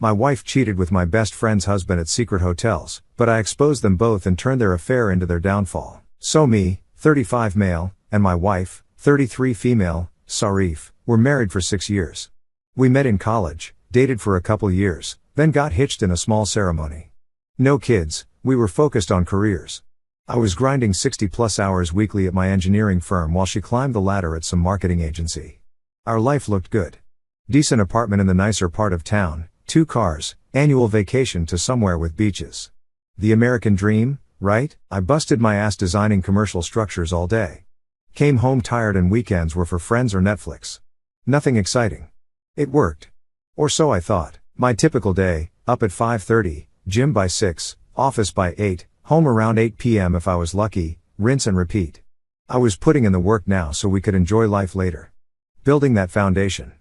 My wife cheated with my best friend's husband at secret hotels, but I exposed them both and turned their affair into their downfall. So me, 35 male, and my wife, 33 female, Sarif, were married for 6 years. We met in college, dated for a couple years, then got hitched in a small ceremony. No kids, we were focused on careers. I was grinding 60+ hours weekly at my engineering firm while she climbed the ladder at some marketing agency. Our life looked good. Decent apartment in the nicer part of town, 2 cars, annual vacation to somewhere with beaches. The American dream, right? I busted my ass designing commercial structures all day. Came home tired and weekends were for friends or Netflix. Nothing exciting. It worked. Or so I thought. My typical day, up at 5:30, gym by 6, office by 8, home around 8 p.m. if I was lucky, rinse and repeat. I was putting in the work now so we could enjoy life later. Building that foundation.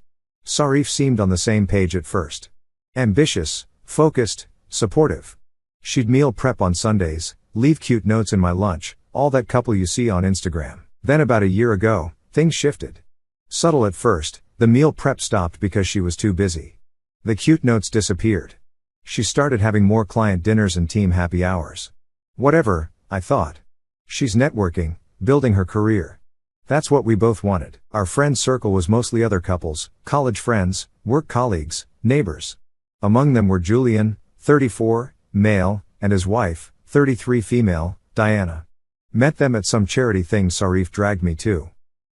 Sarif seemed on the same page at first. Ambitious, focused, supportive. She'd meal prep on Sundays, leave cute notes in my lunch, all that couple you see on Instagram. Then about a year ago, things shifted. Subtle at first, the meal prep stopped because she was too busy. The cute notes disappeared. She started having more client dinners and team happy hours. Whatever, I thought. She's networking, building her career. That's what we both wanted. Our friend circle was mostly other couples, college friends, work colleagues, neighbors. Among them were Julian, 34, male, and his wife, 33 female, Diana. Met them at some charity thing Sarif dragged me to.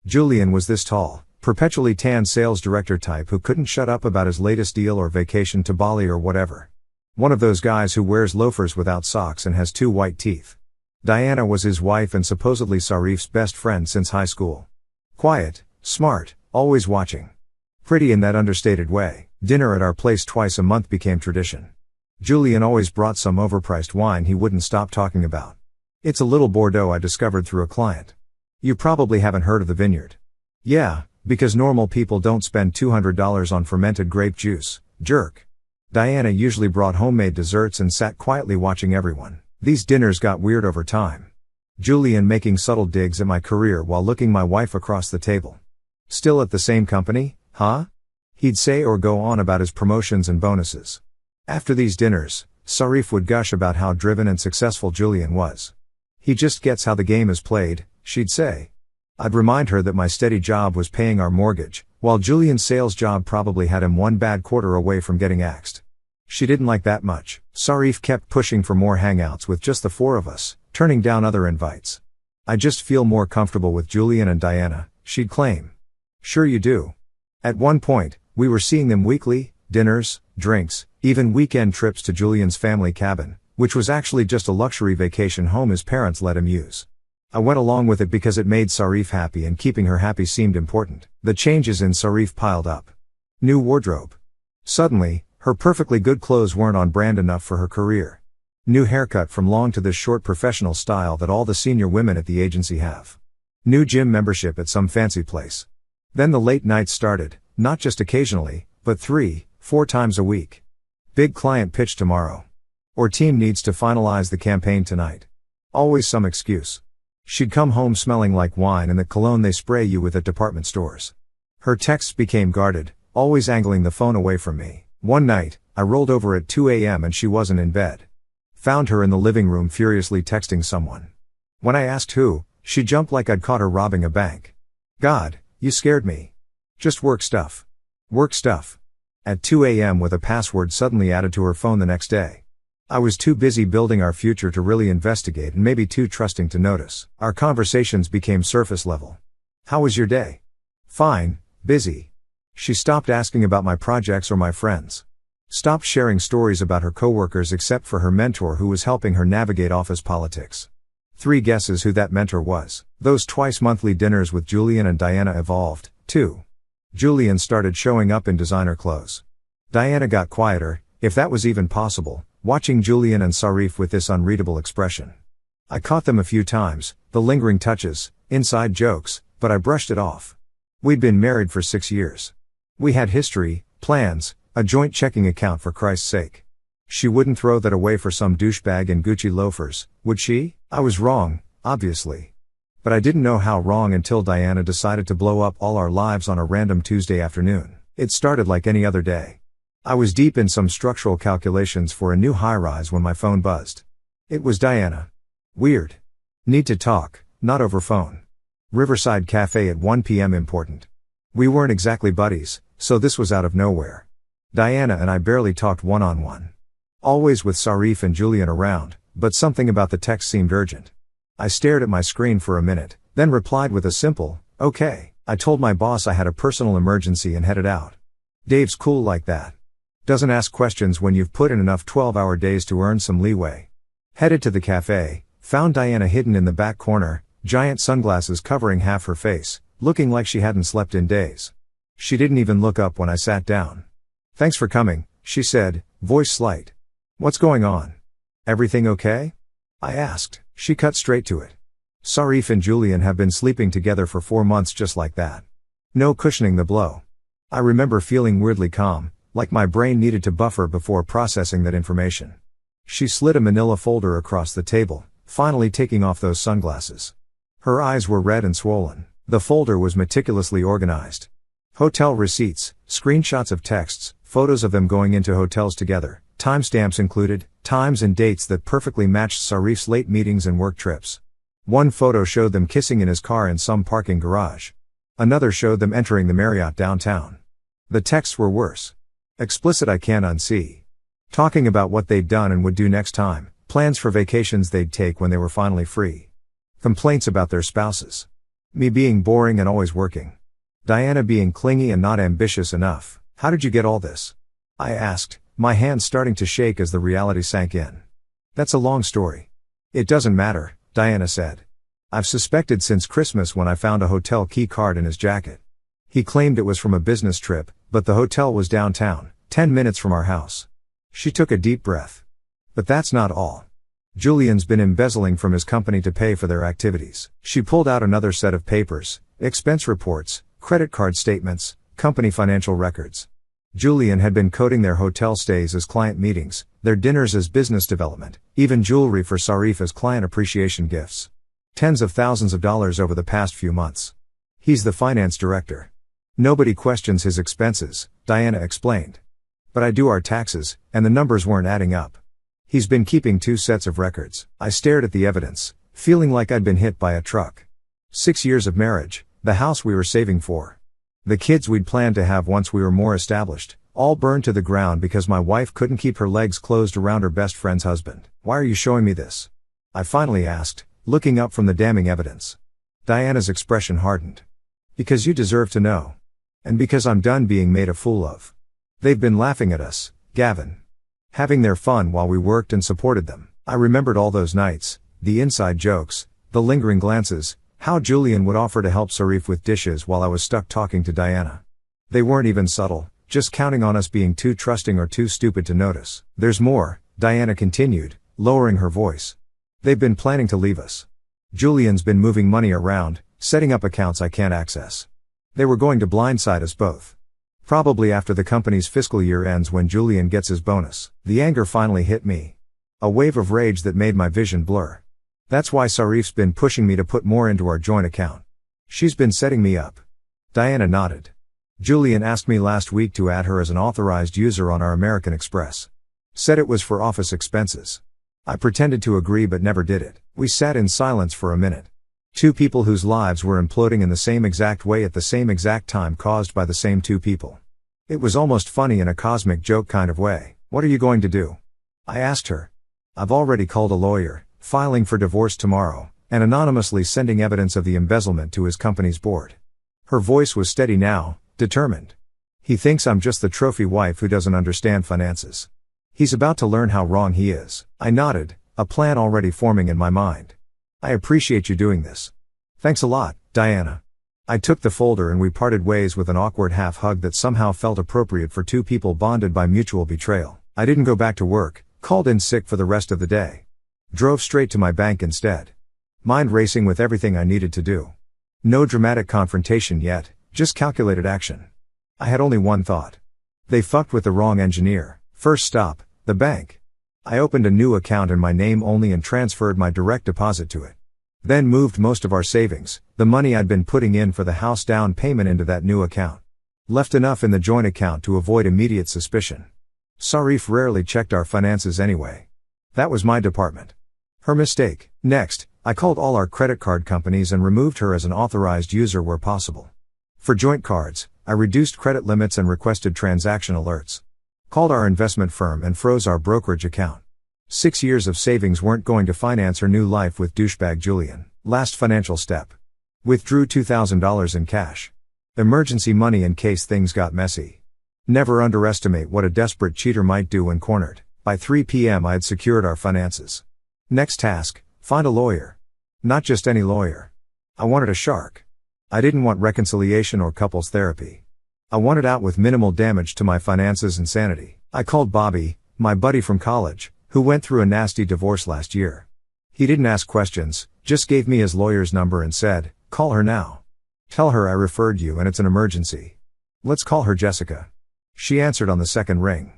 Julian was this tall, perpetually tan sales director type who couldn't shut up about his latest deal or vacation to Bali or whatever. One of those guys who wears loafers without socks and has 2 white teeth. Diana was his wife and supposedly Sarif's best friend since high school. Quiet, smart, always watching. Pretty in that understated way. Dinner at our place twice a month became tradition. Julian always brought some overpriced wine he wouldn't stop talking about. It's a little Bordeaux I discovered through a client. You probably haven't heard of the vineyard. Yeah, because normal people don't spend $200 on fermented grape juice, jerk. Diana usually brought homemade desserts and sat quietly watching everyone. These dinners got weird over time. Julian making subtle digs at my career while looking my wife across the table. Still at the same company, huh? He'd say or go on about his promotions and bonuses. After these dinners, Sarif would gush about how driven and successful Julian was. He just gets how the game is played, she'd say. I'd remind her that my steady job was paying our mortgage, while Julian's sales job probably had him one bad quarter away from getting axed. She didn't like that much. Sarif kept pushing for more hangouts with just the 4 of us, turning down other invites. I just feel more comfortable with Julian and Diana, she'd claim. Sure you do. At one point, we were seeing them weekly, dinners, drinks, even weekend trips to Julian's family cabin, which was actually just a luxury vacation home his parents let him use. I went along with it because it made Sarif happy and keeping her happy seemed important. The changes in Sarif piled up. New wardrobe. Suddenly, her perfectly good clothes weren't on brand enough for her career. New haircut from long to this short professional style that all the senior women at the agency have. New gym membership at some fancy place. Then the late nights started, not just occasionally, but 3-4 times a week. Big client pitch tomorrow. Or team needs to finalize the campaign tonight. Always some excuse. She'd come home smelling like wine and the cologne they spray you with at department stores. Her texts became guarded, always angling the phone away from me. One night, I rolled over at 2 a.m. and she wasn't in bed. Found her in the living room furiously texting someone. When I asked who, she jumped like I'd caught her robbing a bank. God, you scared me. Just work stuff. Work stuff. At 2 a.m. with a password suddenly added to her phone the next day. I was too busy building our future to really investigate and maybe too trusting to notice. Our conversations became surface level. How was your day? Fine, busy. She stopped asking about my projects or my friends. Stopped sharing stories about her coworkers except for her mentor who was helping her navigate office politics. 3 guesses who that mentor was. Those twice monthly dinners with Julian and Diana evolved, too. Julian started showing up in designer clothes. Diana got quieter, if that was even possible, watching Julian and Sarif with this unreadable expression. I caught them a few times, the lingering touches, inside jokes, but I brushed it off. We'd been married for 6 years. We had history, plans, a joint checking account for Christ's sake. She wouldn't throw that away for some douchebag in Gucci loafers, would she? I was wrong, obviously. But I didn't know how wrong until Diana decided to blow up all our lives on a random Tuesday afternoon. It started like any other day. I was deep in some structural calculations for a new high-rise when my phone buzzed. It was Diana. Weird. Need to talk, not over phone. Riverside Cafe at 1 p.m. important. We weren't exactly buddies, so this was out of nowhere. Diana and I barely talked one-on-one. Always with Sarif and Julian around, but something about the text seemed urgent. I stared at my screen for a minute, then replied with a simple, "Okay." I told my boss I had a personal emergency and headed out. Dave's cool like that. Doesn't ask questions when you've put in enough 12-hour days to earn some leeway. Headed to the cafe, found Diana hidden in the back corner, giant sunglasses covering half her face, looking like she hadn't slept in days. She didn't even look up when I sat down. "Thanks for coming," she said, voice slight. "What's going on? Everything okay?" I asked. She cut straight to it. Sarif and Julian have been sleeping together for 4 months just like that. No cushioning the blow. I remember feeling weirdly calm, like my brain needed to buffer before processing that information. She slid a manila folder across the table, finally taking off those sunglasses. Her eyes were red and swollen. The folder was meticulously organized. Hotel receipts, screenshots of texts, photos of them going into hotels together, timestamps included, times and dates that perfectly matched Sarif's late meetings and work trips. One photo showed them kissing in his car in some parking garage. Another showed them entering the Marriott downtown. The texts were worse. Explicit I can't unsee. Talking about what they'd done and would do next time, plans for vacations they'd take when they were finally free. Complaints about their spouses. Me being boring and always working. Diana being clingy and not ambitious enough. "How did you get all this?" I asked, my hands starting to shake as the reality sank in. "That's a long story." "It doesn't matter," Diana said. "I've suspected since Christmas when I found a hotel key card in his jacket. He claimed it was from a business trip, but the hotel was downtown, 10 minutes from our house." She took a deep breath. "But that's not all. Julian's been embezzling from his company to pay for their activities." She pulled out another set of papers, expense reports, credit card statements, company financial records. Julian had been coding their hotel stays as client meetings, their dinners as business development, even jewelry for Sarif as client appreciation gifts. Tens of thousands of dollars over the past few months. "He's the finance director. Nobody questions his expenses," Diana explained. "But I do our taxes, and the numbers weren't adding up. He's been keeping 2 sets of records." I stared at the evidence, feeling like I'd been hit by a truck. 6 years of marriage, the house we were saving for, the kids we'd planned to have once we were more established, all burned to the ground because my wife couldn't keep her legs closed around her best friend's husband. "Why are you showing me this?" I finally asked, looking up from the damning evidence. Diana's expression hardened. "Because you deserve to know. And because I'm done being made a fool of. They've been laughing at us, Gavin. Having their fun while we worked and supported them." I remembered all those nights, the inside jokes, the lingering glances, how Julian would offer to help Sarif with dishes while I was stuck talking to Diana. They weren't even subtle, just counting on us being too trusting or too stupid to notice. "There's more," Diana continued, lowering her voice. "They've been planning to leave us. Julian's been moving money around, setting up accounts I can't access. They were going to blindside us both. Probably after the company's fiscal year ends when Julian gets his bonus." The anger finally hit me. A wave of rage that made my vision blur. "That's why Sarif's been pushing me to put more into our joint account. She's been setting me up." Diana nodded. "Julian asked me last week to add her as an authorized user on our American Express. Said it was for office expenses. I pretended to agree but never did it." We sat in silence for a minute. Two people whose lives were imploding in the same exact way at the same exact time caused by the same two people. It was almost funny in a cosmic joke kind of way. "What are you going to do?" I asked her. "I've already called a lawyer, filing for divorce tomorrow, and anonymously sending evidence of the embezzlement to his company's board." Her voice was steady now, determined. "He thinks I'm just the trophy wife who doesn't understand finances. He's about to learn how wrong he is." I nodded, a plan already forming in my mind. "I appreciate you doing this." "Thanks a lot, Diana." I took the folder and we parted ways with an awkward half hug that somehow felt appropriate for two people bonded by mutual betrayal. I didn't go back to work, called in sick for the rest of the day. Drove straight to my bank instead. Mind racing with everything I needed to do. No dramatic confrontation yet, just calculated action. I had only one thought. They fucked with the wrong engineer. First stop, the bank. I opened a new account in my name only and transferred my direct deposit to it. Then moved most of our savings, the money I'd been putting in for the house down payment, into that new account. Left enough in the joint account to avoid immediate suspicion. Sarif rarely checked our finances anyway. That was my department. Her mistake. Next, I called all our credit card companies and removed her as an authorized user where possible. For joint cards, I reduced credit limits and requested transaction alerts. Called our investment firm and froze our brokerage account. 6 years of savings weren't going to finance her new life with douchebag Julian. Last financial step. Withdrew $2,000 in cash. Emergency money in case things got messy. Never underestimate what a desperate cheater might do when cornered. By 3 p.m. I had secured our finances. Next task, find a lawyer. Not just any lawyer. I wanted a shark. I didn't want reconciliation or couples therapy. I wanted out with minimal damage to my finances and sanity. I called Bobby, my buddy from college, who went through a nasty divorce last year. He didn't ask questions, just gave me his lawyer's number and said, "Call her now. Tell her I referred you and it's an emergency. Let's call her Jessica." She answered on the second ring.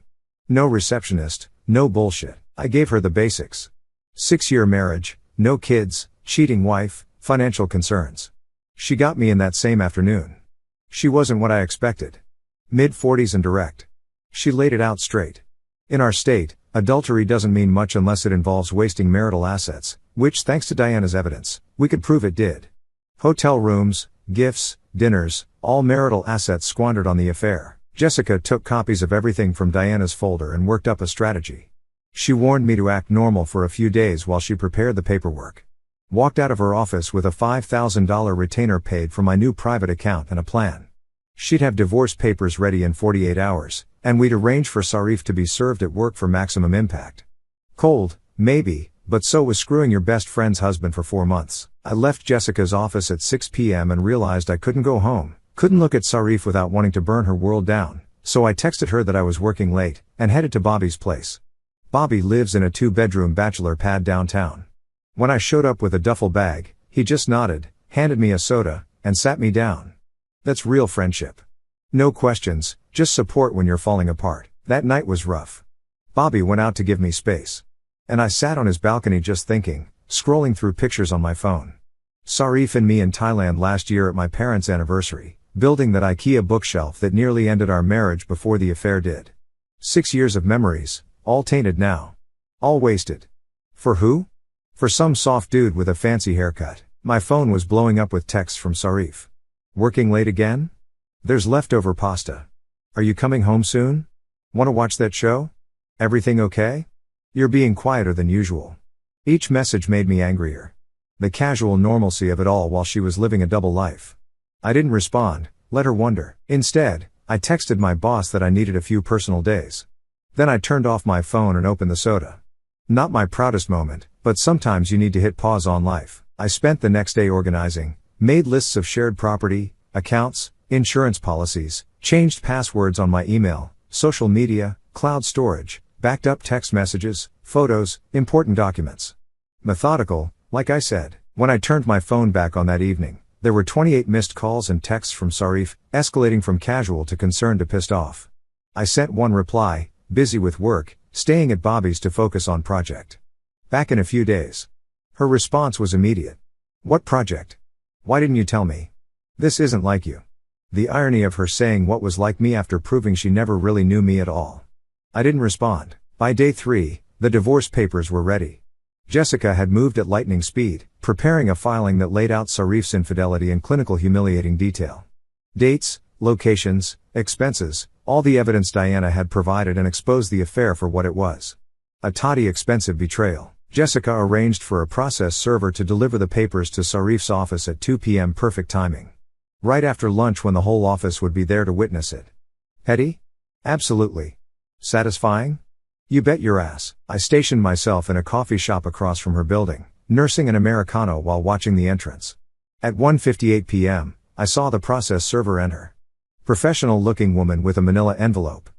No receptionist, no bullshit. I gave her the basics. 6-year marriage, no kids, cheating wife, financial concerns. She got me in that same afternoon. She wasn't what I expected. Mid-40s and direct. She laid it out straight. In our state, adultery doesn't mean much unless it involves wasting marital assets, which thanks to Diana's evidence, we could prove it did. Hotel rooms, gifts, dinners, all marital assets squandered on the affair. Jessica took copies of everything from Diana's folder and worked up a strategy. She warned me to act normal for a few days while she prepared the paperwork. Walked out of her office with a $5,000 retainer paid for my new private account and a plan. She'd have divorce papers ready in 48 hours, and we'd arrange for Sarif to be served at work for maximum impact. Cold, maybe, but so was screwing your best friend's husband for 4 months. I left Jessica's office at 6 p.m. and realized I couldn't go home, couldn't look at Sarif without wanting to burn her world down, so I texted her that I was working late, and headed to Bobby's place. Bobby lives in a 2-bedroom bachelor pad downtown. When I showed up with a duffel bag, he just nodded, handed me a soda, and sat me down. That's real friendship. No questions, just support when you're falling apart. That night was rough. Bobby went out to give me space. And I sat on his balcony just thinking, scrolling through pictures on my phone. Sarif and me in Thailand last year at my parents' anniversary, building that IKEA bookshelf that nearly ended our marriage before the affair did. 6 years of memories, all tainted now. All wasted. For who? For some soft dude with a fancy haircut. My phone was blowing up with texts from Sarif. Working late again? There's leftover pasta. Are you coming home soon? Want to watch that show? Everything okay? You're being quieter than usual. Each message made me angrier. The casual normalcy of it all while she was living a double life. I didn't respond, let her wonder. Instead, I texted my boss that I needed a few personal days. Then I turned off my phone and opened the soda. Not my proudest moment, but sometimes you need to hit pause on life. I spent the next day organizing, made lists of shared property, accounts, insurance policies, changed passwords on my email, social media, cloud storage, backed up text messages, photos, important documents. Methodical, like I said. When I turned my phone back on that evening, there were 28 missed calls and texts from Sarif, escalating from casual to concerned to pissed off. I sent one reply, busy with work, staying at Bobby's to focus on project. Back in a few days. Her response was immediate. What project? Why didn't you tell me? This isn't like you. The irony of her saying what was like me after proving she never really knew me at all. I didn't respond. By day 3, the divorce papers were ready. Jessica had moved at lightning speed, preparing a filing that laid out Sarif's infidelity in clinical humiliating detail. Dates, locations, expenses, all the evidence Diana had provided, and exposed the affair for what it was. A toddy expensive betrayal. Jessica arranged for a process server to deliver the papers to Sarif's office at 2 p.m. perfect timing. Right after lunch when the whole office would be there to witness it. Petty? Absolutely. Satisfying? You bet your ass. I stationed myself in a coffee shop across from her building, nursing an Americano while watching the entrance. At 1:58 p.m., I saw the process server enter. Professional-looking woman with a manila envelope.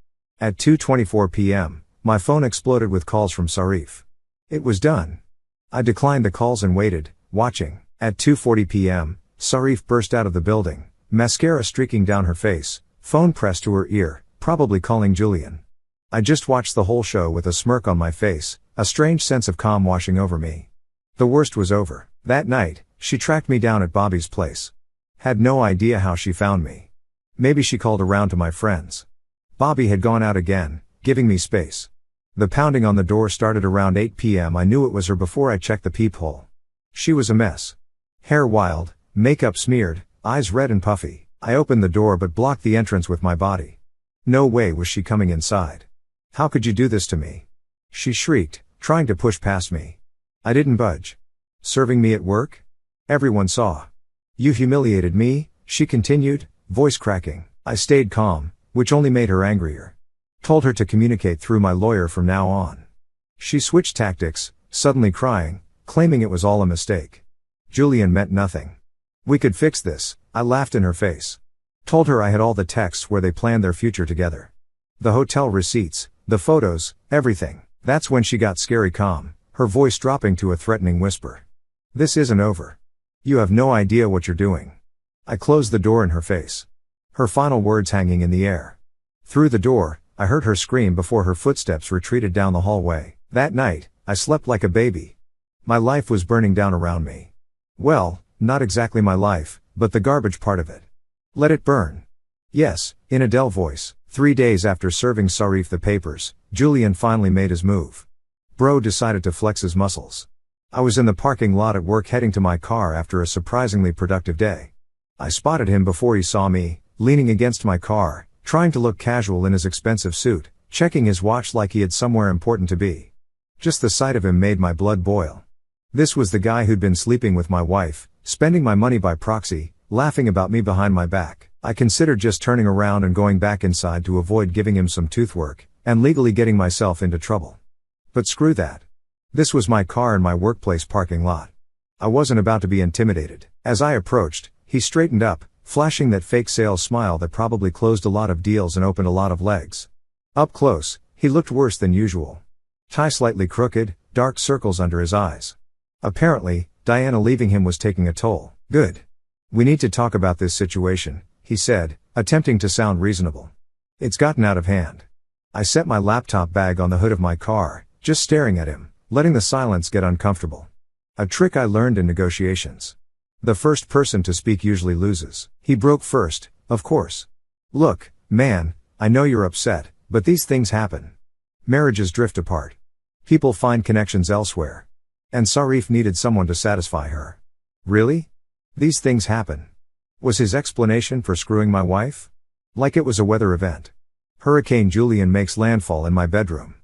At 2:24 p.m., my phone exploded with calls from Sarif. It was done. I declined the calls and waited, watching. At 2:40 p.m., Sarif burst out of the building, mascara streaking down her face, phone pressed to her ear, probably calling Julian. I just watched the whole show with a smirk on my face, a strange sense of calm washing over me. The worst was over. That night, she tracked me down at Bobby's place. Had no idea how she found me. Maybe she called around to my friends. Bobby had gone out again, giving me space. The pounding on the door started around 8 p.m. I knew it was her before I checked the peephole. She was a mess. Hair wild, makeup smeared, eyes red and puffy. I opened the door but blocked the entrance with my body. No way was she coming inside. How could you do this to me? She shrieked, trying to push past me. I didn't budge. Serving me at work? Everyone saw. You humiliated me, she continued, voice cracking. I stayed calm, which only made her angrier. Told her to communicate through my lawyer from now on. She switched tactics, suddenly crying, claiming it was all a mistake. Julian meant nothing. We could fix this, I laughed in her face. Told her I had all the texts where they planned their future together. The hotel receipts, the photos, everything. That's when she got scary calm, her voice dropping to a threatening whisper. This isn't over. You have no idea what you're doing. I closed the door in her face. Her final words hanging in the air. Through the door, I heard her scream before her footsteps retreated down the hallway. That night, I slept like a baby. My life was burning down around me. Well, not exactly my life, but the garbage part of it. Let it burn. Yes, in a Dell voice. 3 days after serving Sarif the papers, Julian finally made his move. Bro decided to flex his muscles. I was in the parking lot at work heading to my car after a surprisingly productive day. I spotted him before he saw me, leaning against my car, trying to look casual in his expensive suit, checking his watch like he had somewhere important to be. Just the sight of him made my blood boil. This was the guy who'd been sleeping with my wife, spending my money by proxy, laughing about me behind my back. I considered just turning around and going back inside to avoid giving him some tooth work, and legally getting myself into trouble. But screw that. This was my car in my workplace parking lot. I wasn't about to be intimidated. As I approached, he straightened up, flashing that fake sales smile that probably closed a lot of deals and opened a lot of legs. Up close, he looked worse than usual. Tie slightly crooked, dark circles under his eyes. Apparently, Diana leaving him was taking a toll. Good. We need to talk about this situation, he said, attempting to sound reasonable. It's gotten out of hand. I set my laptop bag on the hood of my car, just staring at him, letting the silence get uncomfortable. A trick I learned in negotiations. The first person to speak usually loses. He broke first, of course. Look, man, I know you're upset, but these things happen. Marriages drift apart. People find connections elsewhere. And Sarif needed someone to satisfy her. Really? These things happen. Was his explanation for screwing my wife? Like it was a weather event. Hurricane Julian makes landfall in my bedroom.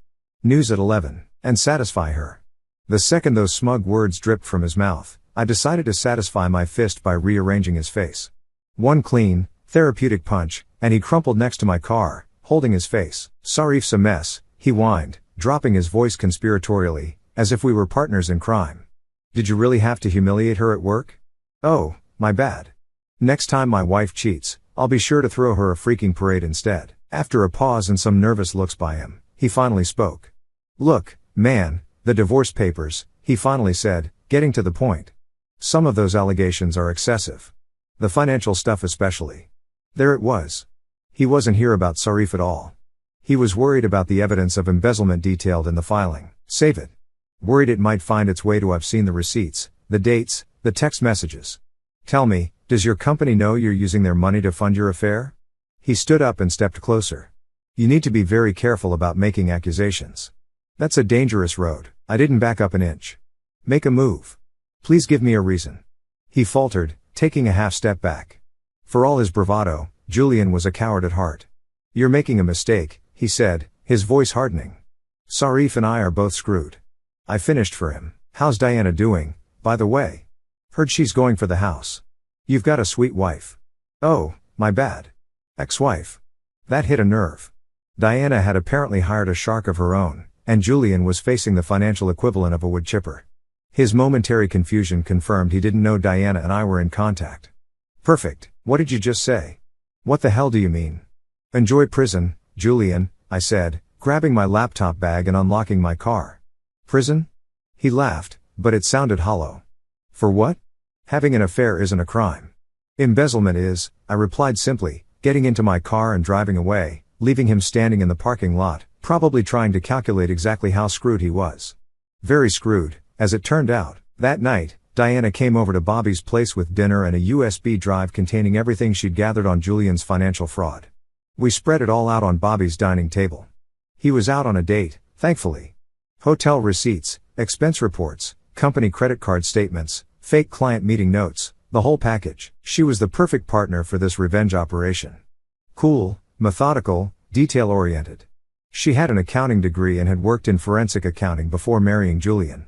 News at 11, and satisfy her. The second those smug words dripped from his mouth, I decided to satisfy my fist by rearranging his face. One clean, therapeutic punch, and he crumpled next to my car, holding his face. Sarif's a mess, he whined, dropping his voice conspiratorially, as if we were partners in crime. Did you really have to humiliate her at work? Oh, my bad. Next time my wife cheats, I'll be sure to throw her a freaking parade instead. After a pause and some nervous looks by him, he finally spoke. Look, man, the divorce papers, he finally said, getting to the point. Some of those allegations are excessive. The financial stuff especially. There it was. He wasn't here about Sarif at all. He was worried about the evidence of embezzlement detailed in the filing. Save it. Worried it might find its way to I've seen the receipts, the dates, the text messages. Tell me, does your company know you're using their money to fund your affair? He stood up and stepped closer. You need to be very careful about making accusations. That's a dangerous road. I didn't back up an inch. Make a move. Please give me a reason. He faltered, taking a half step back. For all his bravado, Julian was a coward at heart. You're making a mistake, he said, his voice hardening. Sarif and I are both screwed. I finished for him. How's Diana doing, by the way? Heard she's going for the house. You've got a sweet wife. Oh, my bad. Ex-wife. That hit a nerve. Diana had apparently hired a shark of her own, and Julian was facing the financial equivalent of a wood chipper. His momentary confusion confirmed he didn't know Diana and I were in contact. Perfect. What did you just say? What the hell do you mean? Enjoy prison, Julian, I said, grabbing my laptop bag and unlocking my car. Prison? He laughed, but it sounded hollow. For what? Having an affair isn't a crime. Embezzlement is, I replied simply, getting into my car and driving away, leaving him standing in the parking lot, probably trying to calculate exactly how screwed he was. Very screwed, as it turned out. That night, Diana came over to Bobby's place with dinner and a USB drive containing everything she'd gathered on Julian's financial fraud. We spread it all out on Bobby's dining table. He was out on a date, thankfully. Hotel receipts, expense reports, company credit card statements, fake client meeting notes, the whole package. She was the perfect partner for this revenge operation. Cool, methodical, detail-oriented. She had an accounting degree and had worked in forensic accounting before marrying Julian.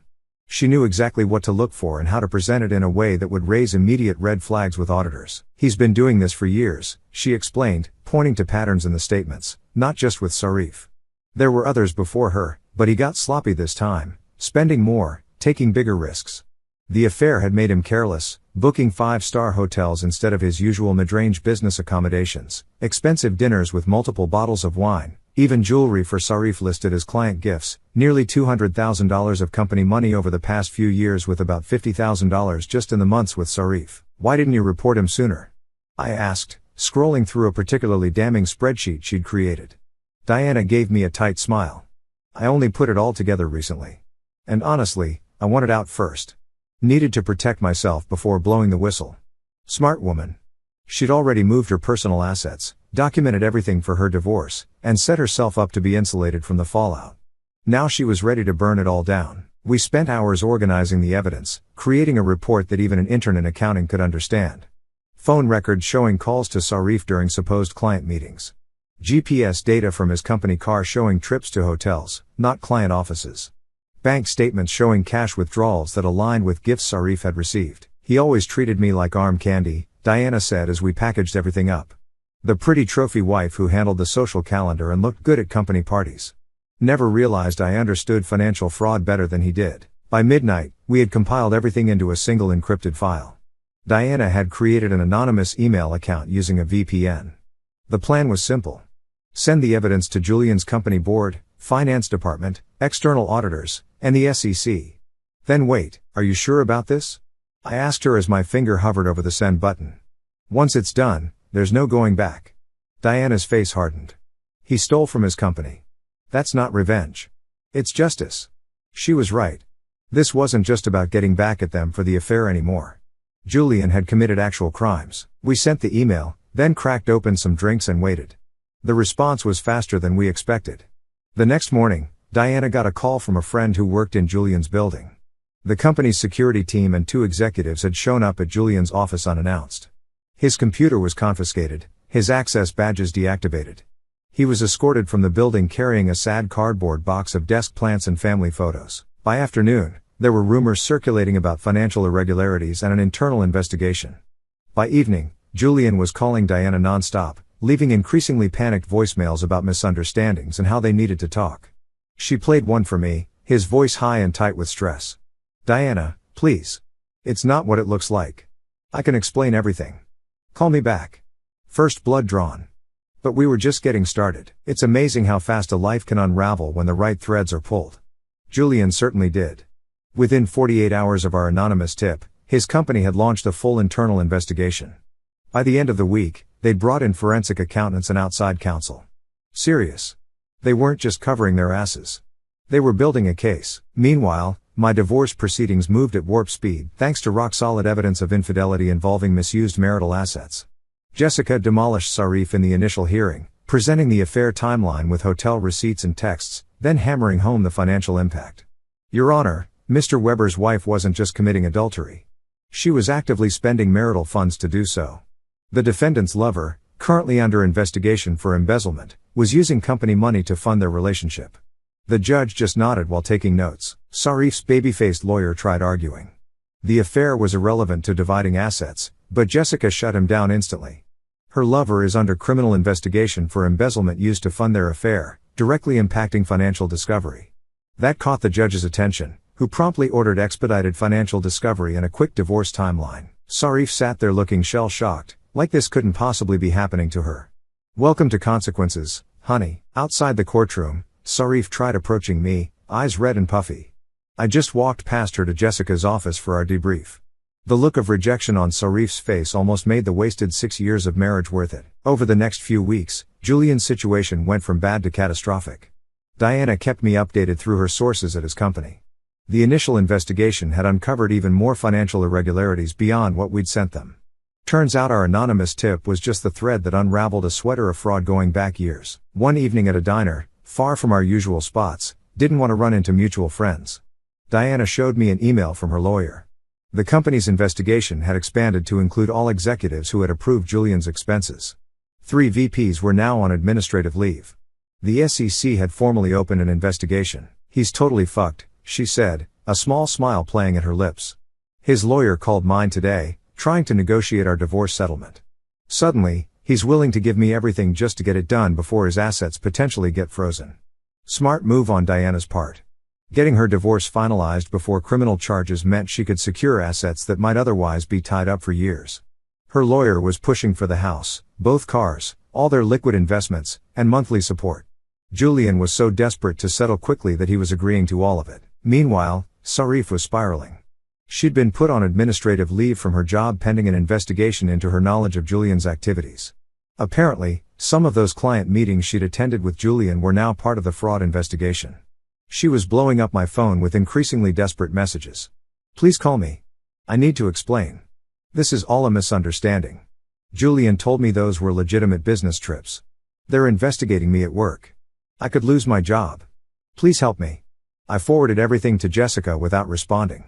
She knew exactly what to look for and how to present it in a way that would raise immediate red flags with auditors. He's been doing this for years, she explained, pointing to patterns in the statements, not just with Sarif. There were others before her, but he got sloppy this time, spending more, taking bigger risks. The affair had made him careless, booking 5-star hotels instead of his usual mid-range business accommodations, expensive dinners with multiple bottles of wine, even jewelry for Sarif listed as client gifts, nearly $200,000 of company money over the past few years with about $50,000 just in the months with Sarif. Why didn't you report him sooner? I asked, scrolling through a particularly damning spreadsheet she'd created. Diana gave me a tight smile. I only put it all together recently. And honestly, I wanted out first. Needed to protect myself before blowing the whistle. Smart woman. She'd already moved her personal assets, documented everything for her divorce, and set herself up to be insulated from the fallout. Now she was ready to burn it all down. We spent hours organizing the evidence, creating a report that even an intern in accounting could understand. Phone records showing calls to Sarif during supposed client meetings. GPS data from his company car showing trips to hotels, not client offices. Bank statements showing cash withdrawals that aligned with gifts Sarif had received. He always treated me like arm candy, Diana said as we packaged everything up. The pretty trophy wife who handled the social calendar and looked good at company parties. Never realized I understood financial fraud better than he did. By midnight, we had compiled everything into a single encrypted file. Diana had created an anonymous email account using a VPN. The plan was simple. Send the evidence to Julian's company board, finance department, external auditors, and the SEC. Then wait, are you sure about this? I asked her as my finger hovered over the send button. Once it's done, there's no going back. Diana's face hardened. He stole from his company. That's not revenge. It's justice. She was right. This wasn't just about getting back at them for the affair anymore. Julian had committed actual crimes. We sent the email, then cracked open some drinks and waited. The response was faster than we expected. The next morning, Diana got a call from a friend who worked in Julian's building. The company's security team and 2 executives had shown up at Julian's office unannounced. His computer was confiscated, his access badges deactivated. He was escorted from the building carrying a sad cardboard box of desk plants and family photos. By afternoon, there were rumors circulating about financial irregularities and an internal investigation. By evening, Julian was calling Diana nonstop, leaving increasingly panicked voicemails about misunderstandings and how they needed to talk. She played one for me, his voice high and tight with stress. Diana, please. It's not what it looks like. I can explain everything. Call me back. First blood drawn. But we were just getting started. It's amazing how fast a life can unravel when the right threads are pulled. Julian certainly did. Within 48 hours of our anonymous tip, his company had launched a full internal investigation. By the end of the week, they'd brought in forensic accountants and outside counsel. Serious. They weren't just covering their asses. They were building a case. Meanwhile, my divorce proceedings moved at warp speed thanks to rock-solid evidence of infidelity involving misused marital assets. Jessica demolished Sarif in the initial hearing, presenting the affair timeline with hotel receipts and texts, then hammering home the financial impact. Your Honor, Mr. Weber's wife wasn't just committing adultery. She was actively spending marital funds to do so. The defendant's lover, currently under investigation for embezzlement, was using company money to fund their relationship. The judge just nodded while taking notes. Sarif's baby-faced lawyer tried arguing. The affair was irrelevant to dividing assets, but Jessica shut him down instantly. Her lover is under criminal investigation for embezzlement used to fund their affair, directly impacting financial discovery. That caught the judge's attention, who promptly ordered expedited financial discovery and a quick divorce timeline. Sarif sat there looking shell-shocked, like this couldn't possibly be happening to her. Welcome to consequences, honey. Outside the courtroom, Sarif tried approaching me, eyes red and puffy. I just walked past her to Jessica's office for our debrief. The look of rejection on Sarif's face almost made the wasted 6 years of marriage worth it. Over the next few weeks, Julian's situation went from bad to catastrophic. Diana kept me updated through her sources at his company. The initial investigation had uncovered even more financial irregularities beyond what we'd sent them. Turns out our anonymous tip was just the thread that unraveled a sweater of fraud going back years. One evening at a diner, far from our usual spots, didn't want to run into mutual friends. Diana showed me an email from her lawyer. The company's investigation had expanded to include all executives who had approved Julian's expenses. 3 VPs were now on administrative leave. The SEC had formally opened an investigation. "He's totally fucked," she said, a small smile playing at her lips. "His lawyer called mine today, trying to negotiate our divorce settlement. Suddenly, he's willing to give me everything just to get it done before his assets potentially get frozen." Smart move on Diana's part. Getting her divorce finalized before criminal charges meant she could secure assets that might otherwise be tied up for years. Her lawyer was pushing for the house, both cars, all their liquid investments, and monthly support. Julian was so desperate to settle quickly that he was agreeing to all of it. Meanwhile, Sarif was spiraling. She'd been put on administrative leave from her job pending an investigation into her knowledge of Julian's activities. Apparently, some of those client meetings she'd attended with Julian were now part of the fraud investigation. She was blowing up my phone with increasingly desperate messages. "Please call me. I need to explain. This is all a misunderstanding. Julian told me those were legitimate business trips. They're investigating me at work. I could lose my job. Please help me." I forwarded everything to Jessica without responding.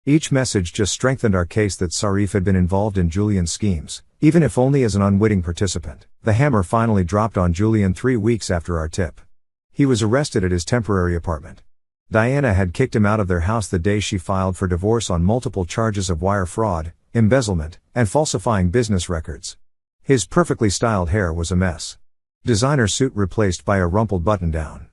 Each message just strengthened our case that Sarif had been involved in Julian's schemes, even if only as an unwitting participant. The hammer finally dropped on Julian 3 weeks after our tip. He was arrested at his temporary apartment. Diana had kicked him out of their house the day she filed for divorce on multiple charges of wire fraud, embezzlement, and falsifying business records. His perfectly styled hair was a mess. Designer suit replaced by a rumpled button-down.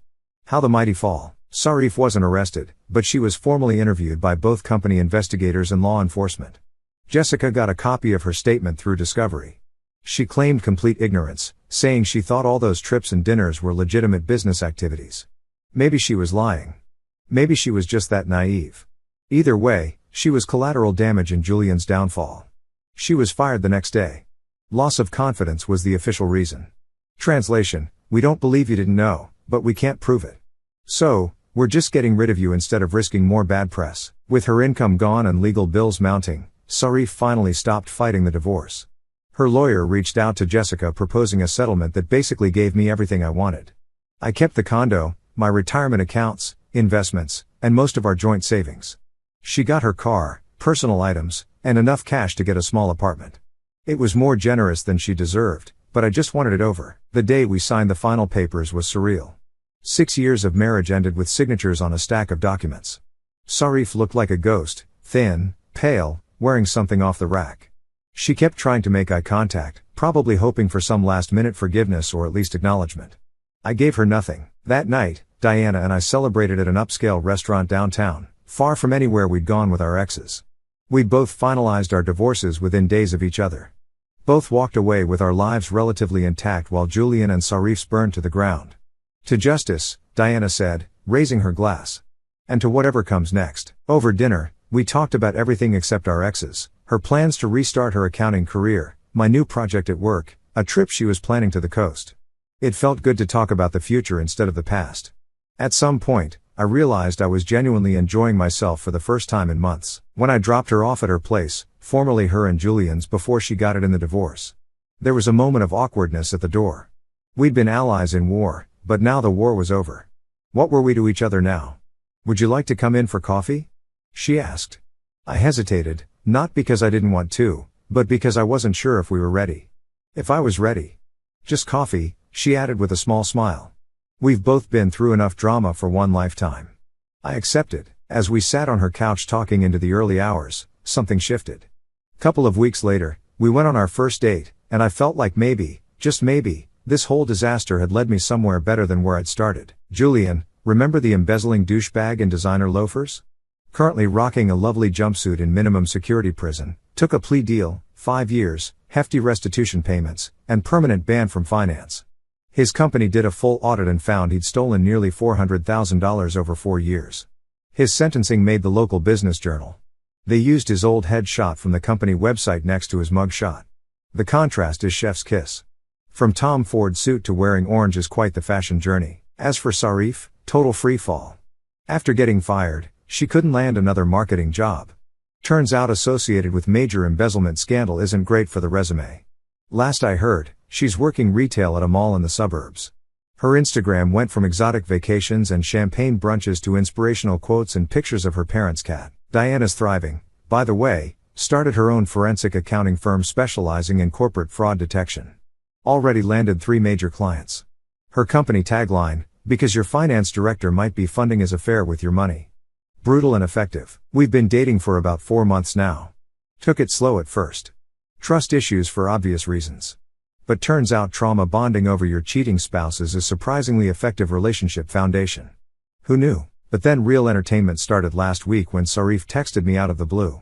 How the mighty fall. Sarif wasn't arrested, but she was formally interviewed by both company investigators and law enforcement. Jessica got a copy of her statement through Discovery. She claimed complete ignorance, saying she thought all those trips and dinners were legitimate business activities. Maybe she was lying. Maybe she was just that naive. Either way, she was collateral damage in Julian's downfall. She was fired the next day. Loss of confidence was the official reason. Translation: "We don't believe you didn't know, but we can't prove it. So, we're just getting rid of you instead of risking more bad press." With her income gone and legal bills mounting, Sarif finally stopped fighting the divorce. Her lawyer reached out to Jessica proposing a settlement that basically gave me everything I wanted. I kept the condo, my retirement accounts, investments, and most of our joint savings. She got her car, personal items, and enough cash to get a small apartment. It was more generous than she deserved, but I just wanted it over. The day we signed the final papers was surreal. 6 years of marriage ended with signatures on a stack of documents. Sarif looked like a ghost, thin, pale, wearing something off the rack. She kept trying to make eye contact, probably hoping for some last-minute forgiveness or at least acknowledgement. I gave her nothing. That night, Diana and I celebrated at an upscale restaurant downtown, far from anywhere we'd gone with our exes. We'd both finalized our divorces within days of each other. Both walked away with our lives relatively intact while Julian and Sarif's burned to the ground. "To justice," Diana said, raising her glass. "And to whatever comes next." Over dinner, we talked about everything except our exes, her plans to restart her accounting career, my new project at work, a trip she was planning to the coast. It felt good to talk about the future instead of the past. At some point, I realized I was genuinely enjoying myself for the first time in months. When I dropped her off at her place, formerly her and Julian's before she got it in the divorce. There was a moment of awkwardness at the door. We'd been allies in war, but now the war was over. What were we to each other now? "Would you like to come in for coffee?" she asked. I hesitated, not because I didn't want to, but because I wasn't sure if we were ready. If I was ready. "Just coffee," she added with a small smile. "We've both been through enough drama for one lifetime." I accepted. As we sat on her couch talking into the early hours, something shifted. Couple of weeks later, we went on our first date, and I felt like maybe, just maybe, this whole disaster had led me somewhere better than where I'd started. Julian, remember the embezzling douchebag in designer loafers? Currently rocking a lovely jumpsuit in minimum security prison, took a plea deal, 5 years, hefty restitution payments, and permanent ban from finance. His company did a full audit and found he'd stolen nearly $400,000 over 4 years. His sentencing made the local business journal. They used his old headshot from the company website next to his mugshot. The contrast is chef's kiss. From Tom Ford suit to wearing orange is quite the fashion journey. As for Sarif, total free fall. After getting fired, she couldn't land another marketing job. Turns out associated with major embezzlement scandal isn't great for the resume. Last I heard, she's working retail at a mall in the suburbs. Her Instagram went from exotic vacations and champagne brunches to inspirational quotes and pictures of her parents' cat. Diana's thriving, by the way, started her own forensic accounting firm specializing in corporate fraud detection. Already landed 3 major clients. Her company tagline, because your finance director might be funding his affair with your money. Brutal and effective. We've been dating for about 4 months now. Took it slow at first. Trust issues for obvious reasons. But turns out trauma bonding over your cheating spouses is surprisingly effective relationship foundation. Who knew? But then real entertainment started last week when Sarif texted me out of the blue.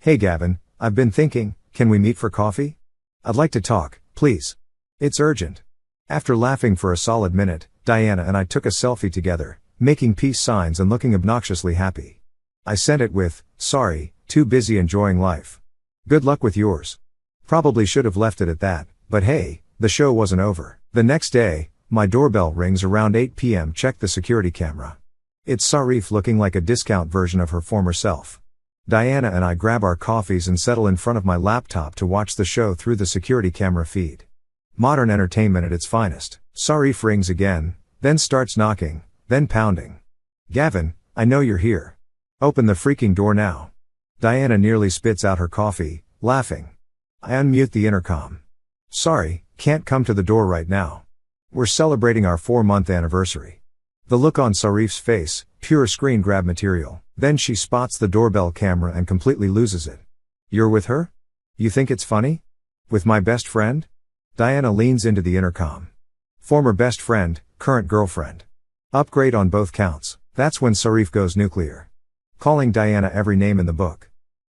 Hey Gavin, I've been thinking, can we meet for coffee? I'd like to talk, please. It's urgent. After laughing for a solid minute, Diana and I took a selfie together, making peace signs and looking obnoxiously happy. I sent it with, sorry, too busy enjoying life. Good luck with yours. Probably should have left it at that, but hey, the show wasn't over. The next day, my doorbell rings around 8 p.m. Check the security camera. It's Sarif looking like a discount version of her former self. Diana and I grab our coffees and settle in front of my laptop to watch the show through the security camera feed. Modern entertainment at its finest. Sarif rings again, then starts knocking, then pounding. Gavin, I know you're here. Open the freaking door now. Diana nearly spits out her coffee, laughing. I unmute the intercom. Sorry, can't come to the door right now. We're celebrating our 4-month anniversary. The look on Sarif's face, pure screen grab material. Then she spots the doorbell camera and completely loses it. You're with her? You think it's funny? With my best friend? Diana leans into the intercom. Former best friend, current girlfriend. Upgrade on both counts. That's when Sarif goes nuclear. Calling Diana every name in the book.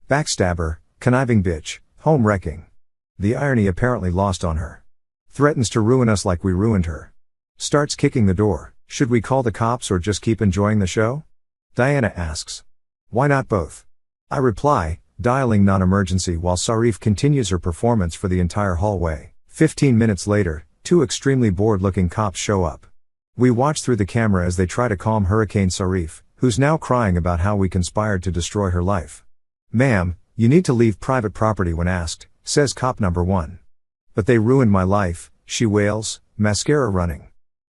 Backstabber, conniving bitch, home wrecking. The irony apparently lost on her. Threatens to ruin us like we ruined her. Starts kicking the door. Should we call the cops or just keep enjoying the show? Diana asks. Why not both? I reply, dialing non-emergency while Sarif continues her performance for the entire hallway. 15 minutes later, 2 extremely bored-looking cops show up. We watch through the camera as they try to calm Hurricane Sarif, who's now crying about how we conspired to destroy her life. Ma'am, you need to leave private property when asked, says cop number 1. But they ruined my life, she wails, mascara running.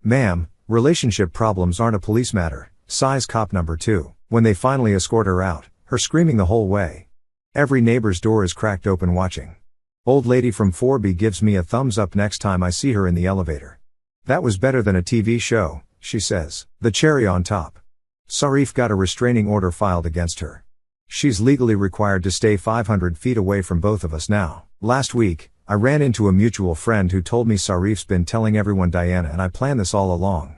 Ma'am, relationship problems aren't a police matter, sighs cop number 2, when they finally escort her out, her screaming the whole way. Every neighbor's door is cracked open watching. Old lady from 4B gives me a thumbs up next time I see her in the elevator. That was better than a TV show, she says, the cherry on top. Sarif got a restraining order filed against her. She's legally required to stay 500 feet away from both of us now. Last week, I ran into a mutual friend who told me Sarif's been telling everyone Diana and I planned this all along.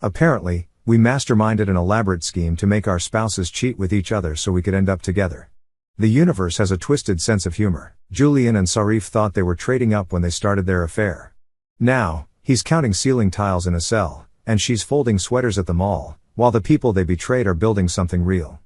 Apparently, we masterminded an elaborate scheme to make our spouses cheat with each other so we could end up together. The universe has a twisted sense of humor. Julian and Sarif thought they were trading up when they started their affair. Now, he's counting ceiling tiles in a cell, and she's folding sweaters at the mall, while the people they betrayed are building something real.